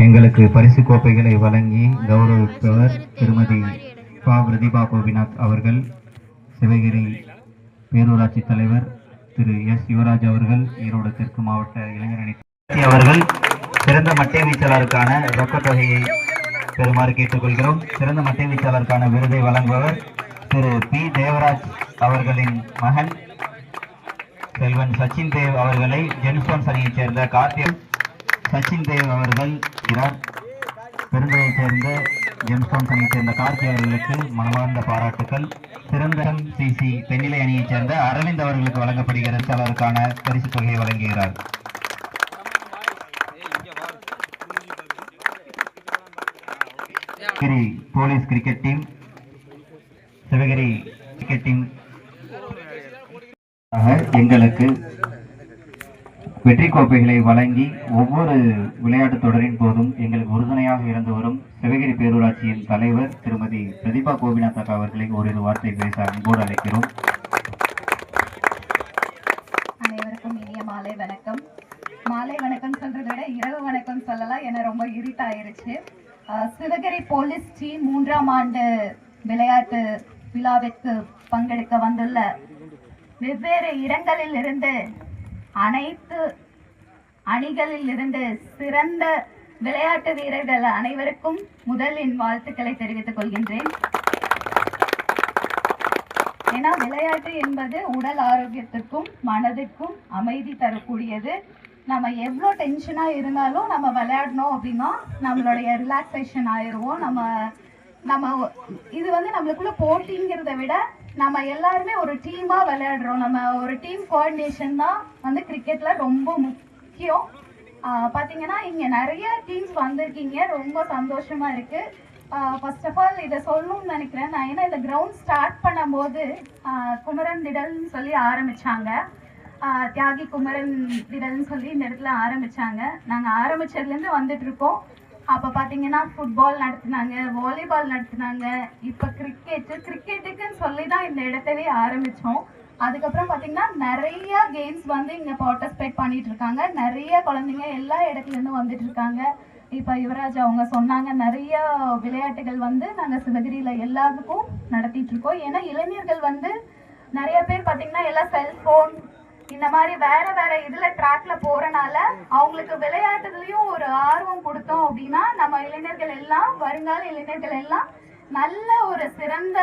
எங்களுக்கு பரிசு கோப்பைகளை வழங்கி கௌரவிப்பவர் திருமதி பா பிரதிபா கோபிநாத் அவர்கள், சிவகிரி பேரூராட்சி தலைவர் திரு எஸ் யுவராஜ் அவர்கள், ஈரோடு தெற்கு மாவட்ட இளைஞரணி அவர்கள் சிறந்த மட்டை வீச்சாளருக்கான ரொக்கத் தொகையை பெறுமாறு கேட்டுக்கொள்கிறோம். சிறந்த மட்டை வீச்சாளருக்கான விருதை வழங்குபவர் திரு பி தேவராஜ் அவர்களின் மகன் செல்வன் சச்சின் தேவ் அவர்களை ஜென்ஸ்டோன்ஸ் அணியைச் சேர்ந்த கார்த்திக் சச்சின் தேவ் அவர்கள் பெருந்தையைச் சேர்ந்த ஜென்ஸ்டோன்ஸ் அணியைச் சேர்ந்த கார்த்தி அவர்களுக்கு மனமார்ந்த பாராட்டுக்கள். சிறந்த சிசி பெண்ணிலை அணியைச் சேர்ந்த அரவிந்த் அவர்களுக்கு வழங்கப்படுகிற அவருக்கான பரிசு தொகையை வழங்குகிறார். Sivagiri police cricket team, Sivagiri cricket team எங்களுக்கு வெற்றி கோப்பைகளை வழங்கி ஒவ்வொரு விளையாட்டுத் தொடரின் போதும் எங்களுக்கு உறுதுணையாக இருந்து வரும் சிவகிரி பேரூராட்சியின் தலைவர் திருமதி பிரதிபா கோபிநாத் அக்கா அவர்களை ஓரிரு வார்த்தை பேச அன்போடு அழைக்கிறோம். அனைவருக்கும் இனிய மாலை வணக்கம். மாலை வணக்கம் சொல்றதை விட இரவு வணக்கம் சொல்லலாம், என ரொம்ப இருட்டாயிருச்சு. சிவகிரி போலீஸ் டீம் 3ஆம் ஆண்டு விளையாட்டு விழாவிற்கு பங்கெடுக்க வந்துள்ள வெவ்வேறு இடங்களில் இருந்து அனைத்து அணிகளில் இருந்து சிறந்த விளையாட்டு வீரர்கள் அனைவருக்கும் முதலின் வாழ்த்துக்களை தெரிவித்துக் கொள்கின்றேன். ஏன்னா விளையாட்டு என்பது உடல் ஆரோக்கியத்திற்கும் மனதிற்கும் அமைதி தரக்கூடியது. நம்ம எவ்வளோ டென்ஷனாக இருந்தாலும் நம்ம விளையாடணும் அப்படின்னா நம்மளுடைய ரிலாக்ஸேஷன் ஆயிடுவோம். நம்ம இது நம்மளுக்குள்ள போட்டிங்கிறத விட நம்ம எல்லாருமே ஒரு டீமாக விளையாடுறோம். நம்ம ஒரு டீம் கோஆர்டினேஷன் தான் கிரிக்கெட்ல ரொம்ப முக்கியம். பார்த்தீங்கன்னா இங்கே நிறைய டீம்ஸ் வந்திருக்கீங்க, ரொம்ப சந்தோஷமா இருக்கு. ஃபர்ஸ்ட் ஆஃப் ஆல் இதை சொல்லணும்னு நினைக்கிறேன் நான். ஏன்னா இந்த கிரவுண்ட் ஸ்டார்ட் பண்ணும்போது குமரன் திடல்னு சொல்லி ஆரம்பிச்சாங்க, தியாகி குமரன் திடல்னு சொல்லி இந்த இடத்துல ஆரம்பிச்சாங்க. நாங்கள் ஆரம்பிச்சதுலேருந்து வந்துட்டு இருக்கோம். அப்போ பார்த்தீங்கன்னா ஃபுட்பால் நடத்தினாங்க, வாலிபால் நடத்தினாங்க, இப்போ கிரிக்கெட்டுக்குன்னு சொல்லி தான் இந்த இடத்தவே ஆரம்பித்தோம். அதுக்கப்புறம் பார்த்தீங்கன்னா நிறைய கேம்ஸ் இங்கே பார்ட்டிசிபேட் பண்ணிட்டு இருக்காங்க. நிறைய குழந்தைங்க எல்லா இடத்துலேருந்து வந்துட்டு இருக்காங்க. இப்போ யுவராஜ் அவங்க சொன்னாங்க நிறைய விளையாட்டுகள் நாங்கள் சிவகிரியில் எல்லாத்துக்கும் நடத்திட்டு இருக்கோம். ஏன்னா இளைஞர்கள் நிறைய பேர் பார்த்தீங்கன்னா எல்லாம் செல்ஃபோன் இந்த மாதிரி வேற வேற ட்ராக்ல போறனால அவங்களுக்கு விளையாட்டுலயும் ஒரு ஆர்வம் கொடுத்தோம் அப்படின்னா நம்ம இளைஞர்கள் எல்லாம், வருங்கால இளைஞர்கள் எல்லாம் நல்ல ஒரு சிறந்த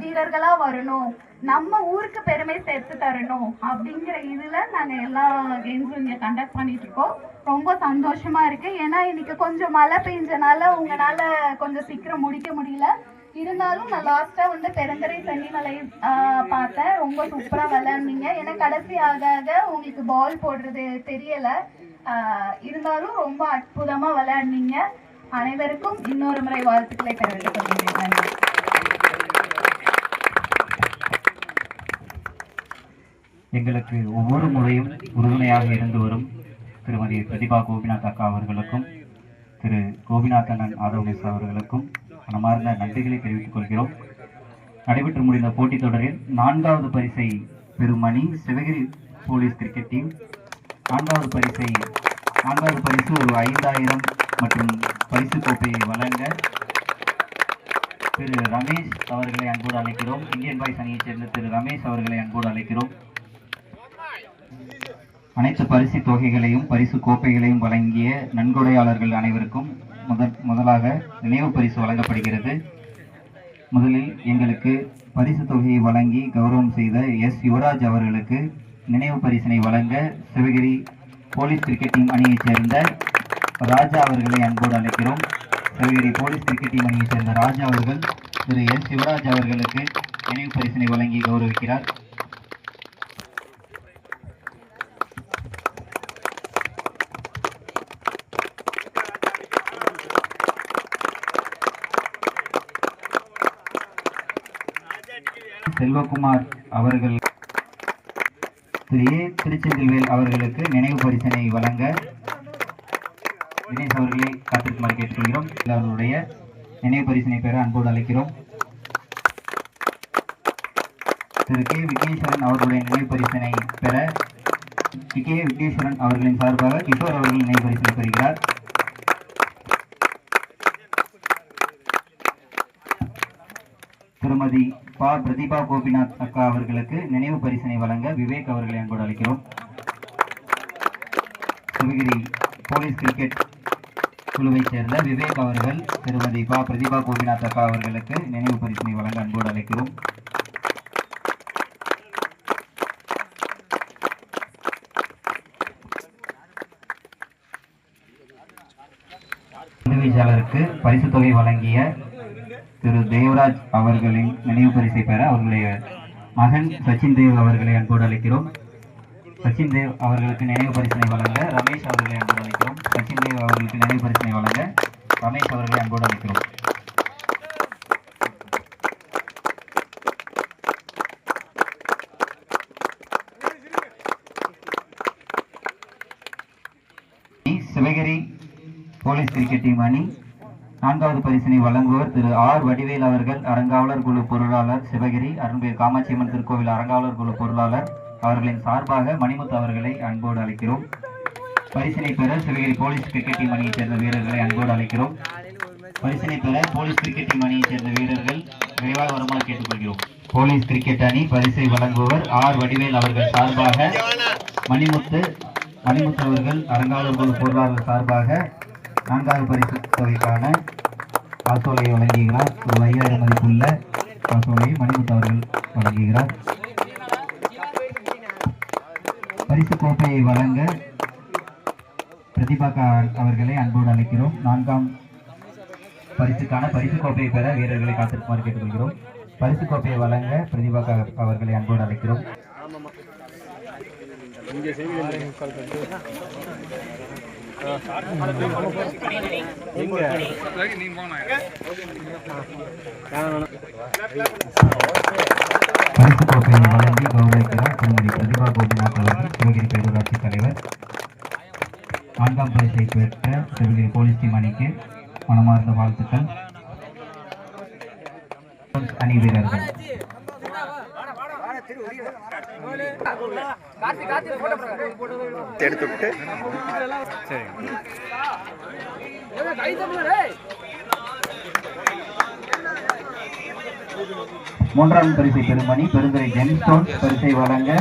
வீரர்களா வரணும், நம்ம ஊருக்கு பெருமை சேர்த்து தரணும் அப்படிங்கிற நாங்க எல்லா கேம்ஸும் இங்க கண்டக்ட் பண்ணிட்டு இருக்கோம். ரொம்ப சந்தோஷமா இருக்கு. ஏன்னா இன்னைக்கு கொஞ்சம் மழை பெஞ்சனால உங்களால கொஞ்சம் சீக்கிரம் முடிக்க முடியல. இருந்தாலும் நான் லாஸ்டா பெருந்தரை தண்ணிமலை பார்த்தேன், ரொம்ப சூப்பரா விளையாடுனீங்க. ஏன்னா கடைசி ஆக உங்களுக்கு பால் போடுறது தெரியல, இருந்தாலும் ரொம்ப அற்புதமா விளையாடுனீங்க. அனைவருக்கும் இன்னொரு முறை வாழ்த்துக்களை தெரிவித்துக் கொள்கிறேன். எங்களுக்கு ஒவ்வொரு முறையும் உறுதுணையாக இருந்து வரும் திருமதி பிரதிபா கோபிநாத் அக்கா அவர்களுக்கும் திரு கோபிநாதன் ஆதவனேஸ் அவர்களுக்கும் மனமார்ந்த நன்றிகளை தெரிவித்துக் கொள்கிறோம். நடைபெற்று முடிந்த போட்டித் தொடரில் 4வது பரிசை பெறும் அணி சிவகிரி போலீஸ் கிரிக்கெட் டீம். 4வது பரிசு ஒரு 5000 மற்றும் பரிசு கோப்பையை வழங்க திரு ரமேஷ் அவர்களை அன்போடு அழைக்கிறோம். இந்தியன் பாய்ஸ் அணியைச் சேர்ந்த திரு ரமேஷ் அவர்களை அன்போடு அழைக்கிறோம். அனைத்து பரிசு தொகைகளையும் பரிசு கோப்பைகளையும் வழங்கிய நன்கொடையாளர்கள் அனைவருக்கும் முதலாக நினைவு பரிசு வழங்கப்படுகிறது. முதலில் எங்களுக்கு பரிசு தொகையை வழங்கி கௌரவம் செய்த எஸ் யுவராஜ் அவர்களுக்கு நினைவு பரிசினை வழங்க சிவகிரி போலீஸ் கிரிக்கெட் டீம் அணியைச் சேர்ந்த ராஜா அவர்களை அன்போடு அழைக்கிறோம். சிவகிரி போலீஸ் கிரிக்கெட் டீம் அணியைச் சேர்ந்த ராஜா அவர்கள் திரு எஸ் யுவராஜ் அவர்களுக்கு நினைவு பரிசினை வழங்கி கௌரவிக்கிறார். செல்வகுமார் அவர்கள் திரு ஏ திருச்செந்தில்வேல் அவர்களுக்கு நினைவு பரிசினை வழங்க தினேஷ் அவர்களை காத்திருக்குமாறு கேட்டுக்கொள்கிறோம். அவர்களுடைய நினைவு பரிசினை பெற அன்போடு அழைக்கிறோம். திரு கே விக்னேஸ்வரன் அவர்களுடைய நினைவு பரிசினை பெற கே விக்னேஸ்வரன் அவர்களின் சார்பாக கிஷோர் அவர்கள் நினைவு பரிசினை பெறுகிறார். திருமதி பா பிரதிபா கோபிநாத் அக்கா அவர்களுக்கு நினைவு பரிசினை வழங்க விவேக் அவர்களை அன்போடு அழைக்கிறோம். சிவகிரி போலீஸ் கிரிக்கெட் குழுவைச் சேர்ந்த விவேக் அவர்கள் திருமதி பா பிரதிபா கோபிநாத் அக்கா அவர்களுக்கு நினைவு பரிசினை வழங்க அன்போடு அழைக்கிறோம். உதவியாளருக்கு பரிசு தொகை வழங்கிய திரு தேவராஜ் அவர்களின் நினைவு பரிசை பெற அவர்களுடைய மகன் சச்சின் தேவ் அவர்களை அன்போடு அழைக்கிறோம். சச்சின் தேவ் அவர்களுக்கு நினைவு பரிசினை வழங்க ரமேஷ் அவர்களை அன்போடு அழைக்கிறோம். சச்சின் தேவ் அவர்களுக்கு நினைவு பரிசினை வழங்க ரமேஷ் அவர்களை அன்போடு அழைக்கிறோம். சிவகிரி போலீஸ் கிரிக்கெட் டீம் அணி 4வது பரிசினை வழங்குவர் திரு ஆர் வடிவேல் அவர்கள், அறங்காவலர் குழு பொருளாளர், சிவகிரி அருள்மிகு காமாட்சியம்மன் திருக்கோவில் அறங்காவலர் குழு பொருளாளர் அவர்களின் சார்பாக மணிமுத்து அவர்களை அன்போடு அழைக்கிறோம். பரிசினை பெற சிவகிரி போலீஸ் கிரிக்கெட் டீம் அணியைச் சேர்ந்த வீரர்களை அன்போடு அழைக்கிறோம். பரிசினை பெற போலீஸ் கிரிக்கெட் டீம் அணியைச் சேர்ந்த வீரர்கள் விரைவாக வருமாறு கேட்டுக்கொள்கிறோம். போலீஸ் கிரிக்கெட் அணி பரிசை வழங்குவர் ஆர் வடிவேல் அவர்கள் சார்பாக மணிமுத்து அவர்கள், அறங்காவலர் குழு பொருளாளர் சார்பாக 4வது பரிசு தொகைக்கான காசோலையை வழங்குகிறார். ஒரு 5000 மதிப்புள்ள காசோலையை மணிமுத்து அவர்கள் வழங்குகிறார். பரிசு கோப்பையை வழங்க பிரதிபா அவர்களை அன்போடு அழைக்கிறோம். 4ஆம் பரிசுக்கான பரிசு கோப்பையை பெற வீரர்களை காத்திருக்குமாறு கேட்டுக்கொள்கிறோம். பரிசு கோப்பையை வழங்க பிரதிபா அவர்களை அன்போடு அழைக்கிறோம். பரிசு கோப்பையை வழங்கி கௌரவிக்கிறார் திருமதி பிரதிபா கோபிநாத் அவர்கள், சிவகிரி பேரூராட்சி தலைவர். 4ஆம் பரிசை பெற்ற சிவகிரி போலீஸ் டீம் அணிக்கு மனமார்ந்த வாழ்த்துக்கள். அணி வீரர்கள் எடுத்துட்டு 3ஆம் பரிசை பெறும் அணி பெருந்துறை ஜெம்ஸ்டோன் பரிசை வழங்க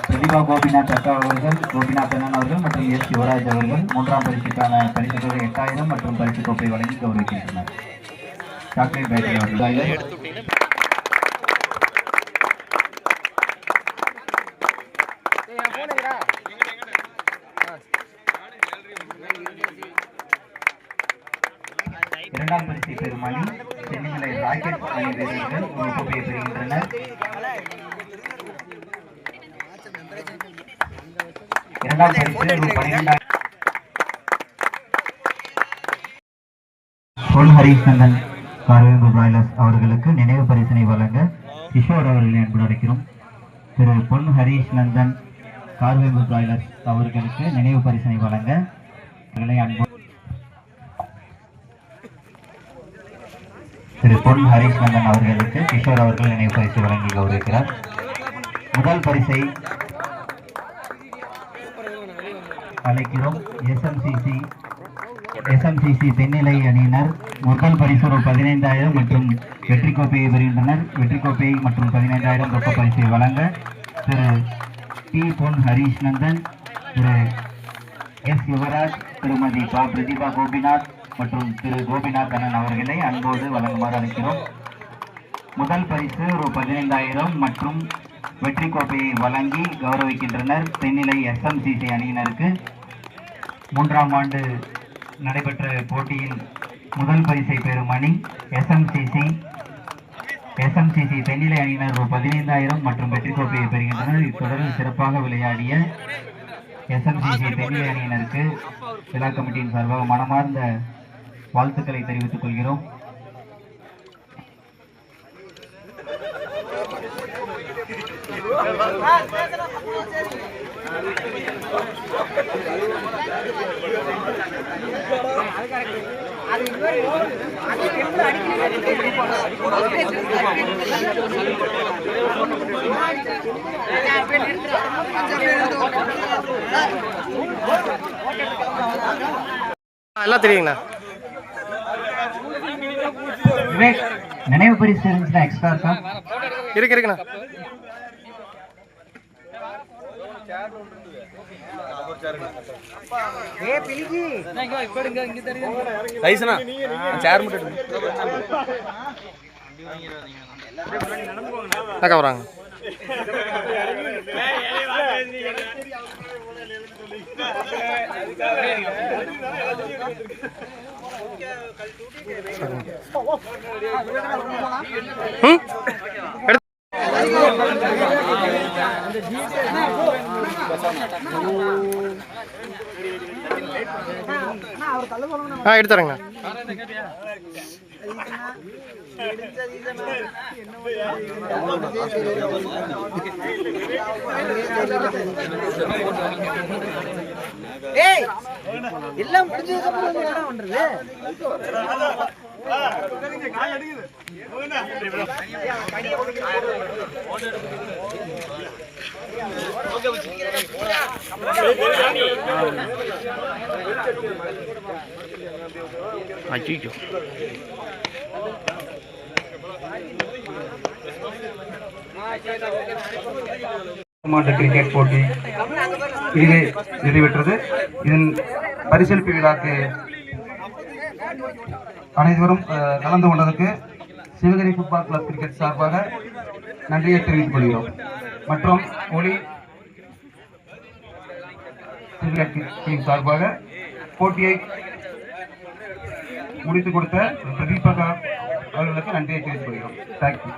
பிரதிபா கோபிநாத் அக்கா அவர்கள், கோபிநாத் அண்ணன் அவர்கள் மற்றும் எஸ் யுவராஜ் அவர்கள் 3ஆம் பரிசுக்கான பரிசு தொகை 8000 மற்றும் பரிசு கோப்பை வழங்கி கௌரவிக்கின்றனர். சாக்லேட் பேட்டரி அவர்கள் 2ஆம் பரிசை பெறும் அணி சென்னை ராக்கெட் அணி வீரர்கள் ஒரு கோப்பையை பெறுகின்றனர். 2ஆம் பரிசு ரூ. 12,000 பொன் ஹரிஷ் நந்தன் கார்வேம்பு பிராய்லர்ஸ் அவர்களுக்கு நினைவு பரிசினை வழங்க கிஷோர் அவர்களை அன்போடு அழைக்கிறோம். திரு பொன் ஹரிஷ் நந்தன் கார்வேம்பு பிராய்லர்ஸ் அவர்களுக்கு நினைவு பரிசினை வழங்க அன்பு திரு பொன் ஹரிஷ் நந்தன் அவர்களுக்கு கிஷோர் அவர்கள் நினைவு பரிசு வழங்கி கௌரவிக்கிறார். முதல் பரிசை அழைக்கிறோம். எஸ்எம்சிசி தென்னிலை அணியினர் முதல் பரிசு ரூ. 15,000 மற்றும் வெற்றி கோப்பையை பெறுகின்றனர். வெற்றி கோப்பை மற்றும் 15,000 ரொக்க பரிசை வழங்க திரு டி பொன் ஹரிஷ் நந்தன், திரு எஸ் யுவராஜ், திருமதி பா பிரதிபா கோபிநாத் மற்றும் திரு கோபிநாத் அண்ணன் அவர்களை அன்போடு வழங்குமாறு அழைக்கிறோம். முதல் பரிசு ரூ. 15,000 மற்றும் வெற்றி கோப்பையை வழங்கி கௌரவிக்கின்றனர் தென்னிலை எஸ்எம்சிசி அணியினருக்கு. 3ஆம் ஆண்டு நடைபெற்ற போட்டியில் முதல் பரிசை பெறும் அணி எஸ்எம்சிசி தென்னிலை அணியினர் ரூ. 15,000 மற்றும் வெற்றி கோப்பையை பெறுகின்றனர். இத்தொடரில் சிறப்பாக விளையாடிய எஸ்எம்சிசி தென்னிலை அணியினருக்கு விழா கமிட்டியின் சார்பாக மனமார்ந்த வாழ்த்துக்களை தெரிவித்துக் கொள்கிறோம். எல்லாம் தெரியுங்கண்ணா. நினைவு பரிசு இருந்துச்சுன்னா எக்ஸ்ட்ரா இருக்கா? இருக்குண்ணா. வராங்க. எடுத்துறேங்கண்ணா. எல்லாம் முடிஞ்சதுக்கு அப்புறம் என்ன பண்றது? ஐயோ மாவட்ட கிரிக்கெட் போட்டி இது நிறைவேற்றது. இதன் பரிசளிப்பு விழாக்கு அனைவரும் கலந்து கொண்டதற்கு சிவகிரி ஃபுட்பால் கிளப் கிரிக்கெட் சார்பாக நன்றியை தெரிவித்துக் கொள்கிறோம். மற்றும் ஒளி கிரிக்கெட் டீம் சார்பாக போட்டியை முடித்துக் கொடுத்த பிரதீபகா அவர்களுக்கு நன்றியை தெரிவித்துக் கொள்கிறோம். தேங்க்யூ.